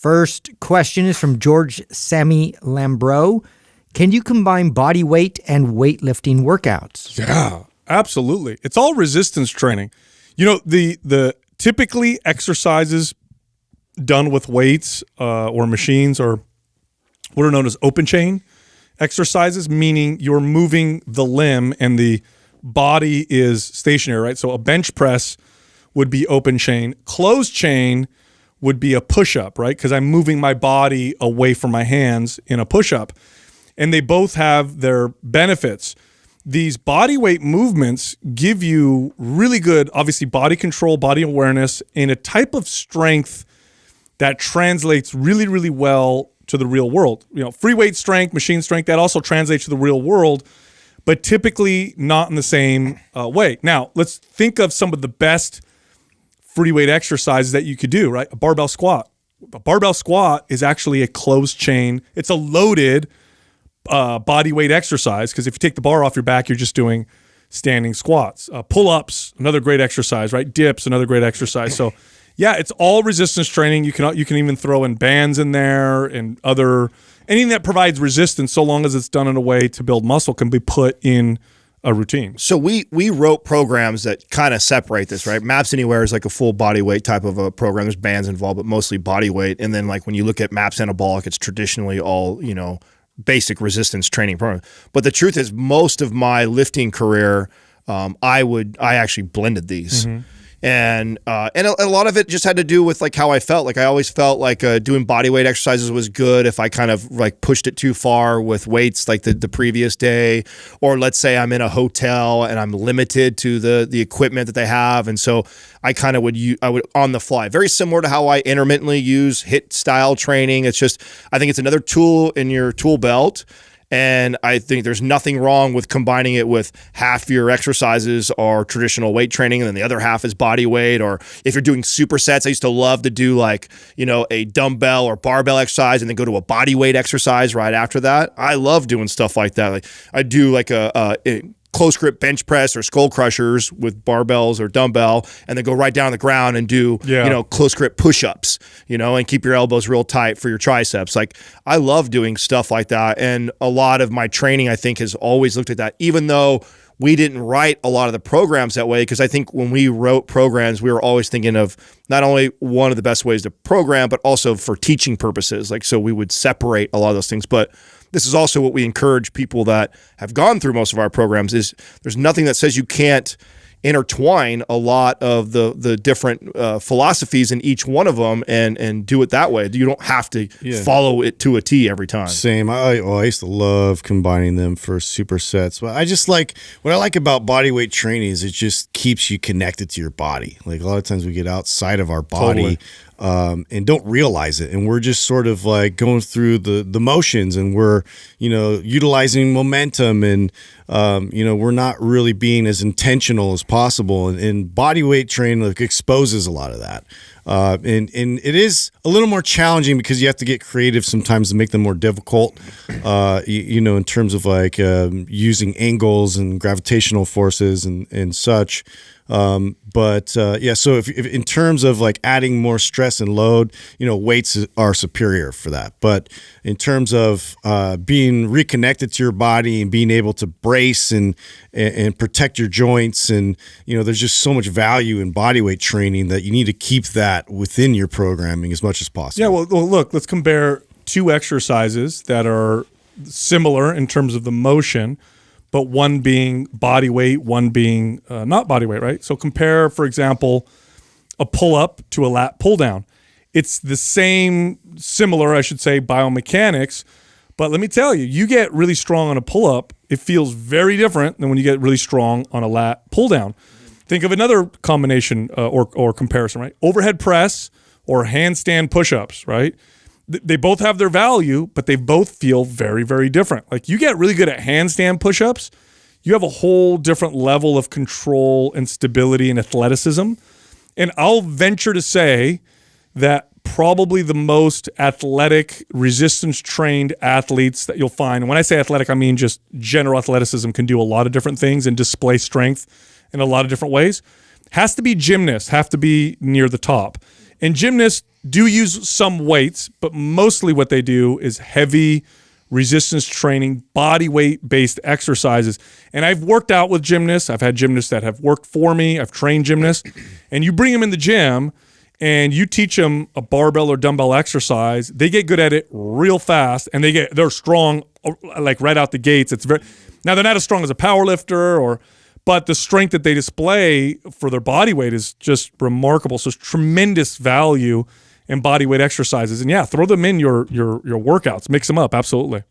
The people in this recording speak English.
First question is from George Sammy Lambro. Can you combine body weight and weightlifting workouts? Yeah, absolutely. It's all resistance training. You know, the typically exercises done with weights or machines or what are known as open chain exercises, meaning you're moving the limb and the body is stationary, right? So a bench press would be open chain. Closed chain would be a push-up, right? Because I'm moving my body away from my hands in a push-up. And they both have their benefits. These body weight movements give you really good, obviously, body control, body awareness, and a type of strength that translates really, really well to the real world. You know, free weight strength, machine strength, that also translates to the real world, but typically not in the same way. Now, let's think of some of the best free weight exercises that you could do, right? A barbell squat. A barbell squat is actually a closed chain. It's a loaded body weight exercise, because if you take the bar off your back, you're just doing standing squats. Pull-ups, another great exercise, right? Dips, another great exercise. So yeah, it's all resistance training. You can even throw in bands in there and anything that provides resistance, so long as it's done in a way to build muscle, can be put in a routine. So we wrote programs that kind of separate this, right? Maps Anywhere is like a full body weight type of a program. There's bands involved, but mostly body weight. And then like when you look at Maps Anabolic, it's traditionally all, you know, basic resistance training program. But the truth is, most of my lifting career, I actually blended these. Mm-hmm. And a lot of it just had to do with like how I felt. Like I always felt like doing body weight exercises was good if I kind of like pushed it too far with weights like the previous day, or let's say I'm in a hotel and I'm limited to the equipment that they have, and so I kind of would on the fly. Very similar to how I intermittently use HIIT style training. It's just, I think it's another tool in your tool belt. And I think there's nothing wrong with combining it with half your exercises are traditional weight training and then the other half is body weight. Or if you're doing supersets, I used to love to do like, you know, a dumbbell or barbell exercise and then go to a body weight exercise right after that. I love doing stuff like that. Like I do like a close grip bench press or skull crushers with barbells or dumbbell, and then go right down on the ground and do, you know, close grip push-ups, you know, and keep your elbows real tight for your triceps. Like I love doing stuff like that. And a lot of my training, I think, has always looked at that, even though we didn't write a lot of the programs that way, because I think when we wrote programs, we were always thinking of not only one of the best ways to program, but also for teaching purposes. Like, so we would separate a lot of those things. But this is also what we encourage people that have gone through most of our programs is there's nothing that says you can't intertwine a lot of the different philosophies in each one of them and do it that way. You don't have to follow it to a T every time. Same. I used to love combining them for supersets. But I just like, what I like about body weight training is it just keeps you connected to your body. Like a lot of times we get outside of our body. And don't realize it. And we're just sort of like going through the motions, and we're, you know, utilizing momentum, and, you know, we're not really being as intentional as possible. And body weight training like exposes a lot of that. And it is a little more challenging because you have to get creative sometimes to make them more difficult, you know, in terms of like using angles and gravitational forces and such. Yeah, so if in terms of like adding more stress and load, you know, weights are superior for that. But in terms of being reconnected to your body and being able to brace and protect your joints, and, you know, there's just so much value in body weight training that you need to keep that within your programming as much as possible. Yeah, well look, let's compare two exercises that are similar in terms of the motion, but one being body weight, one being not body weight, right? So compare, for example, a pull-up to a lat pull-down. It's the similar, I should say, biomechanics, but let me tell you, you get really strong on a pull-up, it feels very different than when you get really strong on a lat pull-down. Think of another combination or comparison, right? Overhead press or handstand push-ups, right? They both have their value, but they both feel very, very different. Like you get really good at handstand push-ups, you have a whole different level of control and stability and athleticism. And I'll venture to say that probably the most athletic, resistance-trained athletes that you'll find, and when I say athletic, I mean just general athleticism, can do a lot of different things and display strength in a lot of different ways, has to be gymnasts, have to be near the top. And gymnasts do use some weights, but mostly what they do is heavy resistance training, body weight based exercises. And I've worked out with gymnasts. I've had gymnasts that have worked for me. I've trained gymnasts. And you bring them in the gym and you teach them a barbell or dumbbell exercise. They get good at it real fast, and they're strong like right out the gates. Now they're not as strong as a power lifter, but the strength that they display for their body weight is just remarkable. So it's tremendous value in body weight exercises. And yeah, throw them in your workouts, mix them up. Absolutely.